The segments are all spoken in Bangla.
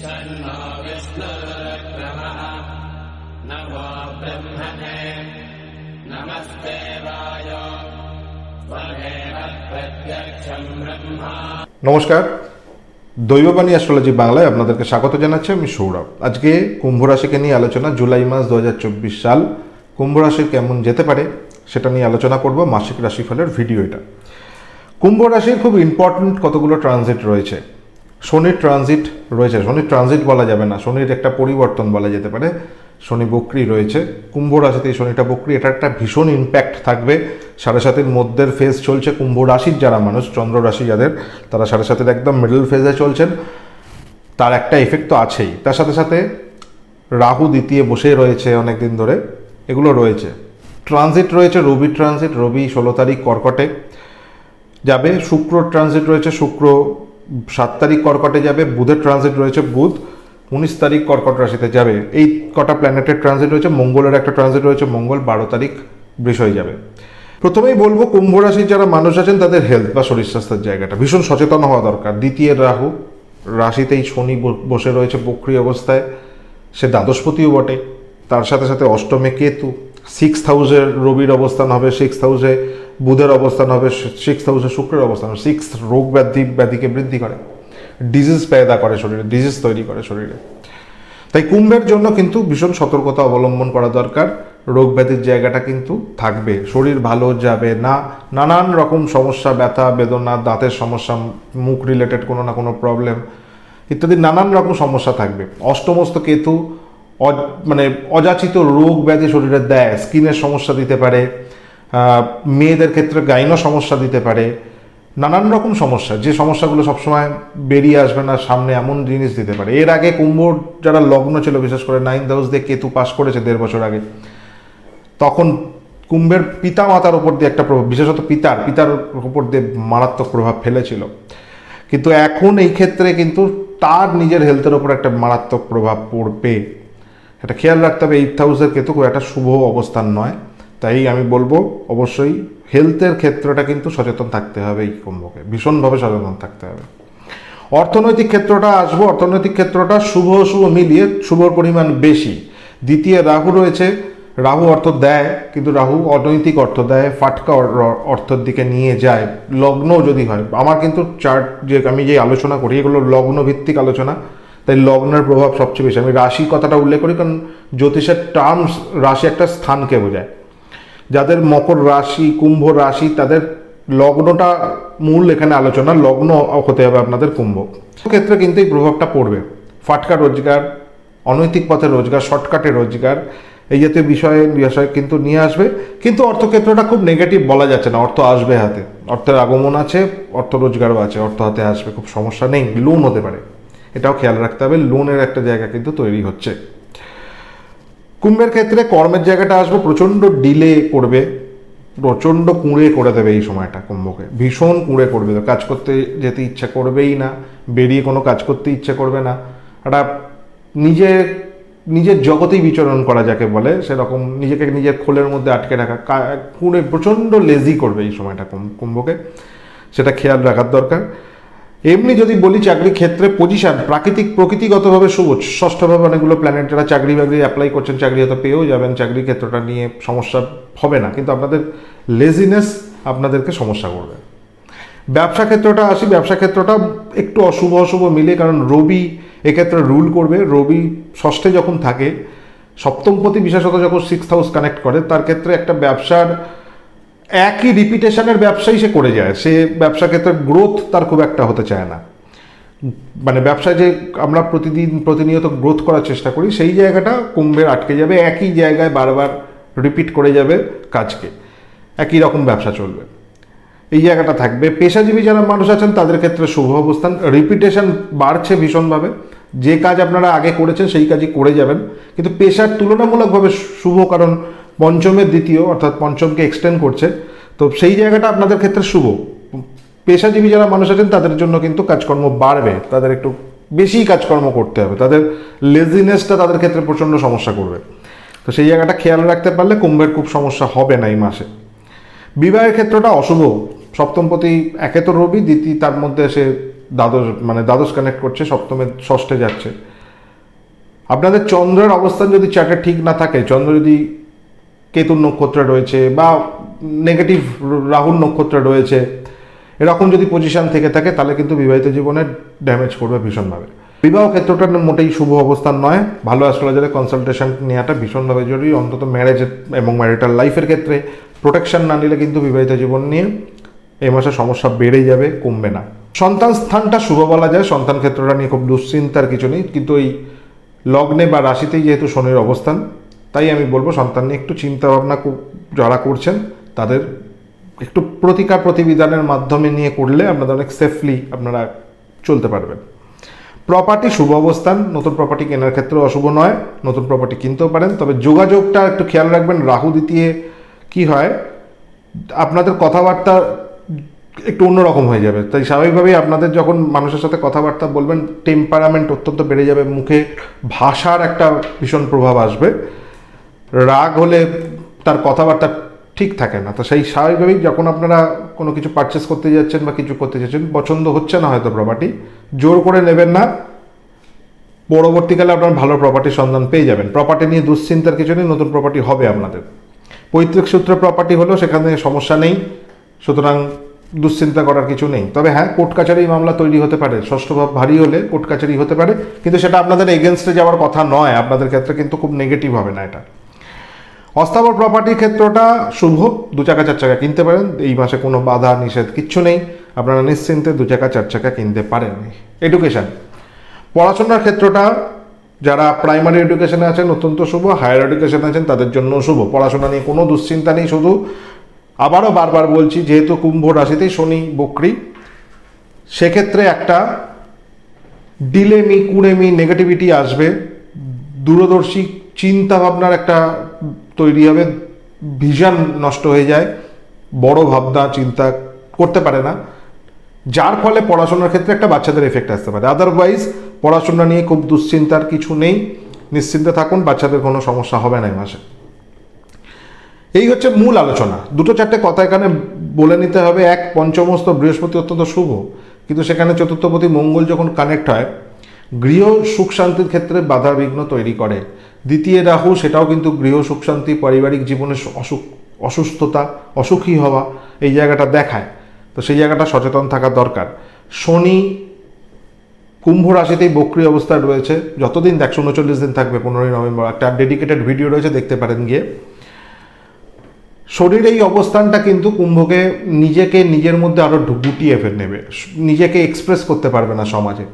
शन्नो विष्णुरुक्रमः नमो ब्रह्मणे नमस्ते वायो त्वमेव प्रत्यक्षं ब्रह्मा। নমস্কার, দৈববাণী অ্যাস্ট্রোলজি বাংলায় আপনাদেরকে স্বাগত জানাচ্ছি। আমি সৌরভ। আজকে কুম্ভ রাশিকে নিয়ে আলোচনা। জুলাই মাস 2024 সাল কুম্ভ রাশির কেমন যেতে পারে সেটা নিয়ে আলোচনা করব। মাসিক রাশিফলের ভিডিও এটা। কুম্ভ রাশির খুব ইম্পর্ট্যান্ট কতগুলো ট্রানজিট রয়েছে। শনির ট্রানজিট রয়েছে, শনির ট্রানজিট বলা যাবে না, শনির একটা পরিবর্তন বলা যেতে পারে। শনি বক্রী রয়েছে কুম্ভ রাশিতে, শনিটা বক্রী, এটা একটা ভীষণ ইম্প্যাক্ট থাকবে। 7.5 মধ্যের ফেজ চলছে কুম্ভ রাশির যারা মানুষ, চন্দ্র রাশি যাদের, তারা 7.5 একদম মিডল ফেজে চলছেন, তার একটা এফেক্ট তো আছেই। তার সাথে সাথে রাহু দ্বিতীয় বসে রয়েছে অনেক দিন ধরে, এগুলো রয়েছে। ট্রানজিট রয়েছে রবি ট্রানজিট, রবি 16 তারিখ কর্কটে যাবে। শুক্র ট্রানজিট রয়েছে, শুক্র 7 তারিখ কর্কটে যাবে। বুধের ট্রানজিট রয়েছে, বুধ 19 তারিখ কর্কট রাশিতে যাবে। এই কটা প্ল্যানেটের ট্রানজিট রয়েছে। মঙ্গলের একটা ট্রানজিট রয়েছে, মঙ্গল 12 তারিখ বৃষ হয়ে যাবে। প্রথমেই বলবো কুম্ভ রাশির যারা মানুষ আছেন তাদের হেলথ বা শরীর স্বাস্থ্যের জায়গাটা ভীষণ সচেতন হওয়া দরকার। দ্বিতীয় রাহু রাশিতেই শনি বসে রয়েছে বক্রী অবস্থায়, সে দ্বাদশপতিও বটে। তার সাথে সাথে অষ্টমে কেতু, 6th হাউসে রবির অবস্থান হবে, 6th হাউসে বুধের অবস্থান হবে, 6th হাউসে শুক্রের অবস্থান হবে। 6 রোগ ব্যাধিকে বৃদ্ধি করে, ডিজিজ পেদা করে শরীরে, ডিজিজ তৈরি করে শরীরে। তাই কুম্ভের জন্য কিন্তু ভীষণ সতর্কতা অবলম্বন করা দরকার। রোগ ব্যাধির জায়গাটা কিন্তু থাকবে, শরীর ভালো যাবে না, নানান রকম সমস্যা, ব্যথা বেদনা, দাঁতের সমস্যা, মুখ রিলেটেড কোনো না কোনো প্রবলেম ইত্যাদি নানান রকম সমস্যা থাকবে। অষ্টমস্ত কেতু মানে অযাচিত রোগ ব্যাধি শরীরে দেয়, স্কিনের সমস্যা দিতে পারে, মেয়েদের ক্ষেত্রে গাইনো সমস্যা দিতে পারে, নানান রকম সমস্যা, যে সমস্যাগুলো সবসময় বেরিয়ে আসবে না সামনে, এমন জিনিস দিতে পারে। এর আগে কুম্ভ যারা লগ্ন ছিল, বিশেষ করে 9th হাউস দিয়ে কেতু পাস করেছে 1.5 বছর আগে, তখন কুম্ভের পিতা মাতার উপর দিয়ে একটা প্রভাব, বিশেষত পিতার উপর দিয়ে মারাত্মক প্রভাব ফেলেছিল। কিন্তু এখন এই ক্ষেত্রে কিন্তু তার নিজের হেলথের উপর একটা মারাত্মক প্রভাব পড়বে, এটা খেয়াল রাখতে হবে। 8th হাউসের কেতু খুব একটা শুভ অবস্থান নয়। তাই আমি বলবো অবশ্যই হেলথের ক্ষেত্রটা কিন্তু সচেতন থাকতে হবে, এই কুম্ভকে ভীষণভাবে সচেতন থাকতে হবে। অর্থনৈতিক ক্ষেত্রটা আসবো। অর্থনৈতিক ক্ষেত্রটা শুভ অশুভ মিলিয়ে শুভর পরিমাণ বেশি। দ্বিতীয় রাহু রয়েছে, রাহু অর্থ দেয়, কিন্তু রাহু অনৈতিক অর্থ দেয়, ফাটকা অর্থের দিকে নিয়ে যায়। লগ্ন যদি হয়, আমার কিন্তু চার্ট যে আমি যে আলোচনা করি এগুলো লগ্ন ভিত্তিক আলোচনা, তাই লগ্নের প্রভাব সবচেয়ে বেশি। আমি রাশি কথাটা উল্লেখ করি কারণ জ্যোতিষের টার্মস, রাশি একটা স্থানকে বোঝায়। যাদের মকর রাশি, কুম্ভ রাশি, তাদের লগ্নটা মূল এখানে আলোচনা। লগ্ন হতে হবে আপনাদের কুম্ভ ক্ষেত্রে কিন্তু এই প্রভাবটা পড়বে। ফাটকা রোজগার, অনৈতিক পথে রোজগার, শর্টকাটে রোজগার, এই জাতীয় বিষয় কিন্তু নিয়ে আসবে। কিন্তু অর্থক্ষেত্রটা খুব নেগেটিভ বলা যাচ্ছে না, অর্থ আসবে হাতে, অর্থের আগমন আছে, অর্থ রোজগারও আছে, অর্থ হাতে আসবে, খুব সমস্যা নেই। লোন হতে পারে, এটাও খেয়াল রাখতে হবে, লোনের একটা জায়গা কিন্তু তৈরি হচ্ছে। কুম্ভের ক্ষেত্রে কর্মের জায়গাটা আসবে, প্রচণ্ড ডিলে করবে, প্রচণ্ড কুঁড়ে করে দেবে এই সময়টা কুম্ভকে, ভীষণ কুঁড়ে করবে, কাজ করতে যেতে ইচ্ছা করবেই না, বেরিয়ে কোনো কাজ করতে ইচ্ছে করবে না, একটা নিজের জগতেই বিচরণ করা যাকে বলে, সেরকম নিজেকে নিজের খোলের মধ্যে আটকে রাখা, কুঁড়ে প্রচণ্ড লেজি করবে এই সময়টা কুম্ভকে, সেটা খেয়াল রাখার দরকার। এমনি যদি বলি চাকরি ক্ষেত্রে পজিশন, প্রকৃতিগতভাবে শুভ, ষষ্ঠভাবে অনেকগুলো প্ল্যানেট, যারা চাকরি বাকরি অ্যাপ্লাই করছেন, চাকরি হয়তো পেয়েও যাবেন, চাকরির ক্ষেত্রটা নিয়ে সমস্যা হবে না, কিন্তু আপনাদের লেজিনেস আপনাদেরকে সমস্যা করবে। ব্যবসা ক্ষেত্রটা আসি, ব্যবসা ক্ষেত্রটা একটু অশুভ মিলে, কারণ রবি এক্ষেত্রে রুল করবে। রবি ষষ্ঠে যখন থাকে, সপ্তমপতি বিশেষত যখন 6th হাউস কানেক্ট করে, তার ক্ষেত্রে একটা ব্যবসার একই রিপিটেশনের ব্যবসাই সে করে যায়, সে ব্যবসা ক্ষেত্রে গ্রোথ তার খুব একটা হতে চায় না। মানে ব্যবসায় যে আমরা প্রতিনিয়ত গ্রোথ করার চেষ্টা করি, সেই জায়গাটা কুম্ভের আটকে যাবে, একই জায়গায় বারবার রিপিট করে যাবে কাজকে, একই রকম ব্যবসা চলবে, এই জায়গাটা থাকবে। পেশাজীবী যারা মানুষ আছেন তাদের ক্ষেত্রে শুভ অবস্থান, রিপিটেশন বাড়ছে ভীষণভাবে, যে কাজ আপনারা আগে করেছেন সেই কাজই করে যাবেন, কিন্তু পেশার তুলনামূলকভাবে শুভ, কারণ পঞ্চমের দ্বিতীয়, অর্থাৎ পঞ্চমকে এক্সটেন্ড করছে, তো সেই জায়গাটা আপনাদের ক্ষেত্রে শুভ। পেশাজীবী যারা মানুষ আছেন তাদের জন্য কিন্তু কাজকর্ম বাড়বে, তাদের একটু বেশি কাজকর্ম করতে হবে, তাদের লেজিনেসটা তাদের ক্ষেত্রে প্রচণ্ড সমস্যা করবে, তো সেই জায়গাটা খেয়াল রাখতে পারলে কুম্ভের খুব সমস্যা হবে না এই মাসে। বিবাহের ক্ষেত্রটা অশুভ, সপ্তমপতি একে তো রবি, দ্বিতীয় তার মধ্যে সে দ্বাদশ কানেক্ট করছে, সপ্তমে ষষ্ঠে যাচ্ছে। আপনাদের চন্দ্রের অবস্থান যদি চার্টে ঠিক না থাকে, চন্দ্র যদি কেতুর নক্ষত্রে রয়েছে বা নেগেটিভ রাহুর নক্ষত্রে রয়েছে, এরকম যদি পজিশন থেকে থাকে তাহলে কিন্তু বিবাহিত জীবনে ড্যামেজ করবে ভীষণভাবে। বিবাহ ক্ষেত্রটা মোটেই শুভ অবস্থান নয়। ভালো অ্যাস্ট্রোলজারে কনসালটেশন নেওয়াটা ভীষণভাবে জরুরি, অন্তত ম্যারেজ এবং ম্যারিটাল লাইফের ক্ষেত্রে প্রোটেকশন না নিলে কিন্তু বিবাহিত জীবন নিয়ে এই মাসে সমস্যা বেড়েই যাবে, কমবে না। সন্তান স্থানটা শুভ বলা যায়, সন্তান ক্ষেত্রটা নিয়ে খুব দুশ্চিন্তার কিছু নেই, কিন্তু এই লগ্নে বা রাশিতেই যেহেতু শনির অবস্থান, তাই আমি বলবো সন্তান নিয়ে একটু চিন্তাভাবনা যারা করছেন তাদের একটু প্রতিকার প্রতিবিধানের মাধ্যমে নিয়ে করলে আপনাদের অনেক সেফলি আপনারা চলতে পারবেন। প্রপার্টি শুভ অবস্থান, নতুন প্রপার্টি কেনার ক্ষেত্রে অশুভ নয়, নতুন প্রপার্টি কিনতেও পারেন, তবে যোগাযোগটা একটু খেয়াল রাখবেন। রাহু দ্বিতীয় কি হয়, আপনাদের কথাবার্তা একটু অন্যরকম হয়ে যাবে, তাই স্বাভাবিকভাবেই আপনাদের যখন মানুষের সাথে কথাবার্তা বলবেন টেম্পারামেন্ট অত্যন্ত বেড়ে যাবে, মুখে ভাষার একটা ভীষণ প্রভাব আসবে। রাগ হলে তার কথাবার্তা ঠিক থাকে না, তো সেই স্বাভাবিকভাবেই যখন আপনারা কোনো কিছু পারচেস করতে যাচ্ছেন বা কিছু করতে যাচ্ছেন, পছন্দ হচ্ছে না হয়তো প্রপার্টি, জোর করে নেবেন না, পরবর্তীকালে আপনার ভালো প্রপার্টির সন্ধান পেয়ে যাবেন। প্রপার্টি নিয়ে দুশ্চিন্তার কিছু নেই, নতুন প্রপার্টি হবে আপনাদের। পৈতৃক সূত্রে প্রপার্টি হলেও সেখানে সমস্যা নেই, সুতরাং দুশ্চিন্তা করার কিছু নেই। তবে হ্যাঁ, কোর্ট কাছারি মামলা তৈরি হতে পারে, ষষ্ঠ ভাব ভারী হলে কোর্ট কাছারি হতে পারে, কিন্তু সেটা আপনাদের এগেনস্টে যাওয়ার কথা নয়, আপনাদের ক্ষেত্রে কিন্তু খুব নেগেটিভ হবে না এটা। অস্থাবর প্রপার্টির ক্ষেত্রটা শুভ, 2 চাকা 4 চাকা কিনতে পারেন, এই মাসে কোনো বাধা নিষেধ কিচ্ছু নেই, আপনারা নিশ্চিন্তে 2 চাকা 4 চাকা কিনতে পারেন। এডুকেশন, পড়াশোনার ক্ষেত্রটা যারা প্রাইমারি এডুকেশনে আছেন অত্যন্ত শুভ, হায়ার এডুকেশনে আছেন তাদের জন্য শুভ। পড়াশোনা নিয়ে কোনো দুশ্চিন্তা নেই, শুধু আবারও বারবার বলছি, যেহেতু কুম্ভ রাশিতেই শনি বক্রী, সেক্ষেত্রে একটা ডিলেমি কুড়েমি নেগেটিভিটি আসবে, দূরদর্শী চিন্তা ভাবনার একটা তৈরি হবে, ভিশন নষ্ট হয়ে যায়, বড় ভাবনা চিন্তা করতে পারে না, যার ফলে পড়াশোনার ক্ষেত্রে একটা বাচ্চাদের এফেক্ট আসতে পারে। আদারওয়াইজ পড়াশোনা নিয়ে খুব দুশ্চিন্তার কিছু নেই, নিশ্চিন্তে থাকুন, বাচ্চাদের কোনো সমস্যা হবে না এই মাসে। এই হচ্ছে মূল আলোচনা। 2-4টে কথা এখানে বলে নিতে হবে। এক, পঞ্চমস্ত বৃহস্পতি অত্যন্ত শুভ, কিন্তু সেখানে চতুর্থপতি মঙ্গল যখন কানেক্ট হয় গৃহ সুখ শান্তির ক্ষেত্রে বাধা বিঘ্ন তৈরি করে। দ্বিতীয় রাহু, সেটাও কিন্তু গৃহ সুখ শান্তি, পারিবারিক জীবনে অসুস্থতা, অসুখী হওয়া এই জায়গাটা দেখায়, তো সেই জায়গাটা সচেতন থাকা দরকার। শনি কুম্ভ রাশিতেই বক্রী অবস্থায় রয়েছে, যতদিন 139 দিন থাকবে, 15ই নভেম্বর একটা ডেডিকেটেড ভিডিও রয়েছে, দেখতে পারেন গিয়ে। শরীর এই অবস্থানটা কিন্তু কুম্ভকে নিজের মধ্যে আরও গুটিয়ে নেবে, নিজেকে এক্সপ্রেস করতে পারবে না সমাজে,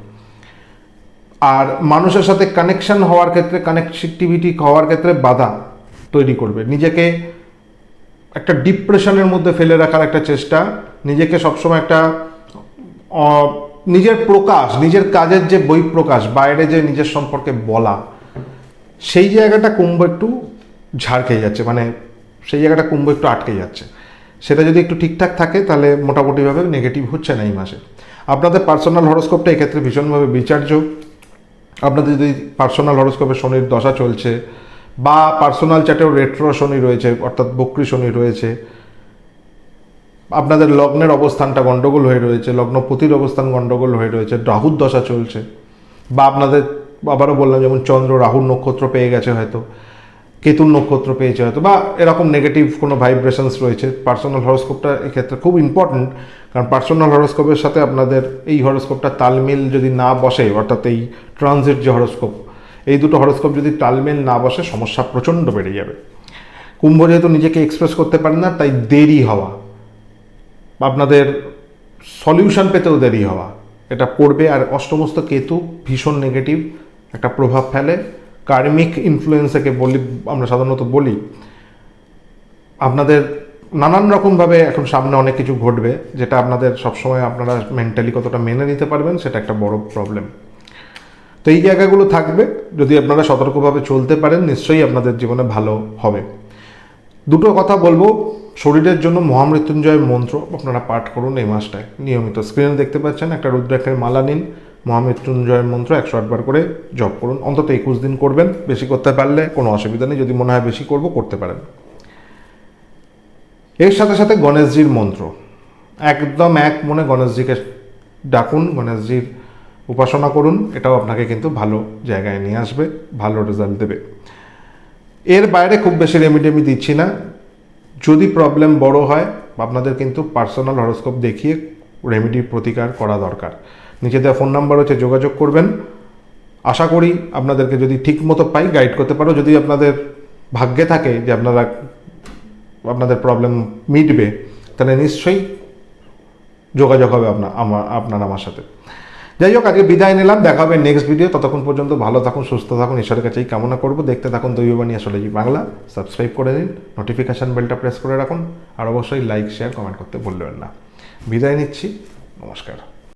আর মানুষের সাথে কানেকশন হওয়ার ক্ষেত্রে, কানেক্টিভিটি হওয়ার ক্ষেত্রে বাধা তৈরি করবে, নিজেকে একটা ডিপ্রেশনের মধ্যে ফেলে রাখার একটা চেষ্টা, নিজেকে সবসময় একটা নিজের প্রকাশ, নিজের কাজের যে বহিঃপ্রকাশ, বাইরে যে নিজের সম্পর্কে বলা, সেই জায়গাটা কুম্ভ একটু ঝাড় খেয়ে যাচ্ছে, মানে সেই জায়গাটা কুম্ভ একটু আটকে যাচ্ছে। সেটা যদি একটু ঠিকঠাক থাকে তাহলে মোটামুটিভাবে নেগেটিভ হচ্ছে না এই মাসে। আপনাদের পার্সোনাল হরোস্কোপটা এক্ষেত্রে ভীষণভাবে বিচার্য। আপনাদের যদি পার্সোনাল হরোস্কোপে শনির দশা চলছে বা পার্সোনাল চ্যাটেও রেট্রো শনি রয়েছে, অর্থাৎ বক্রী শনি রয়েছে, আপনাদের লগ্নের অবস্থানটা গণ্ডগোল হয়ে রয়েছে, লগ্নপতির অবস্থান গণ্ডগোল হয়ে রয়েছে, রাহুর দশা চলছে, বা আপনাদের আবারও বললাম যেমন চন্দ্র রাহুর নক্ষত্র পেয়ে গেছে, হয়তো কেতুর নক্ষত্র পেয়েছে হয়তো, বা এরকম নেগেটিভ কোনো ভাইব্রেশনস রয়েছে, পার্সোনাল হরোস্কোপটা এক্ষেত্রে খুব ইম্পর্ট্যান্ট। কারণ পার্সোনাল হরোস্কোপের সাথে আপনাদের এই হরোস্কোপটা তালমিল যদি না বসে, অর্থাৎ এই ট্রানজিট যে হরোস্কোপ, এই দুটো হরোস্কোপ যদি তালমিল না বসে, সমস্যা প্রচণ্ড বেড়ে যাবে। কুম্ভ যেহেতু নিজেকে এক্সপ্রেস করতে পারেন না, তাই দেরি হওয়া, আপনাদের সলিউশন পেতেও দেরি হওয়া, এটা পড়বে। আর অষ্টমস্ত কেতু ভীষণ নেগেটিভ একটা প্রভাব ফেলে, কার্মিক ইনফ্লুয়েন্সকে বলি আমরা সাধারণত বলি। আপনাদের নানান রকমভাবে এখন সামনে অনেক কিছু ঘটবে, যেটা আপনাদের সবসময় আপনারা মেন্টালি কতটা মেনে নিতে পারবেন সেটা একটা বড় প্রবলেম। তো এই জায়গাগুলো থাকবে, যদি আপনারা সতর্কভাবে চলতে পারেন নিশ্চয়ই আপনাদের জীবনে ভালো হবে। দুটো কথা বলবো, শরীরের জন্য মহামৃত্যুঞ্জয় মন্ত্র আপনারা পাঠ করুন এই মাসটায় নিয়মিত। স্ক্রিনে দেখতে পাচ্ছেন একটা রুদ্রাক্ষের মালা নিন, মহামৃত্যুঞ্জয় মন্ত্র 108 বার করে জপ করুন, অন্তত 21 দিন করবেন। বেশি করতে পারলে কোনো অসুবিধা নেই, যদি মনে হয় বেশি করব করতে পারেন। এর সাথে সাথে গণেশজির মন্ত্র, একদম এক মনে গণেশজিকে ডাকুন, গণেশজির উপাসনা করুন, এটাও আপনাকে কিন্তু ভালো জায়গায় নিয়ে আসবে, ভালো রেজাল্ট দেবে। এর বাইরে খুব বেশি রেমেডি আমি দিচ্ছি না। যদি প্রবলেম বড় হয় আপনাদের কিন্তু পার্সোনাল হরোস্কোপ দেখিয়ে রেমেডির প্রতিকার করা দরকার। নিচে দেওয়া ফোন নাম্বার হচ্ছে, যোগাযোগ করবেন। আশা করি আপনাদেরকে যদি ঠিক মতো পাই গাইড করতে পারো। যদি আপনাদের ভাগ্যে থাকে যে আপনাদের প্রবলেম মিটবে, তাহলে নিশ্চয়ই যোগাযোগ হবে আপনার আমার সাথে। যাই হোক, আজকে বিদায় নিলাম, দেখা হবে নেক্সট ভিডিও। ততক্ষণ পর্যন্ত ভালো থাকুন, সুস্থ থাকুন, ঈশ্বরের কাছেই কামনা করবো। দেখতে থাকুন দৈববাণী অ্যাস্ট্রোলজি বাংলা। সাবস্ক্রাইব করে নিন, নোটিফিকেশান বেলটা প্রেস করে রাখুন, আর অবশ্যই লাইক, শেয়ার, কমেন্ট করতে ভুলবেন না। বিদায় নিচ্ছি, নমস্কার।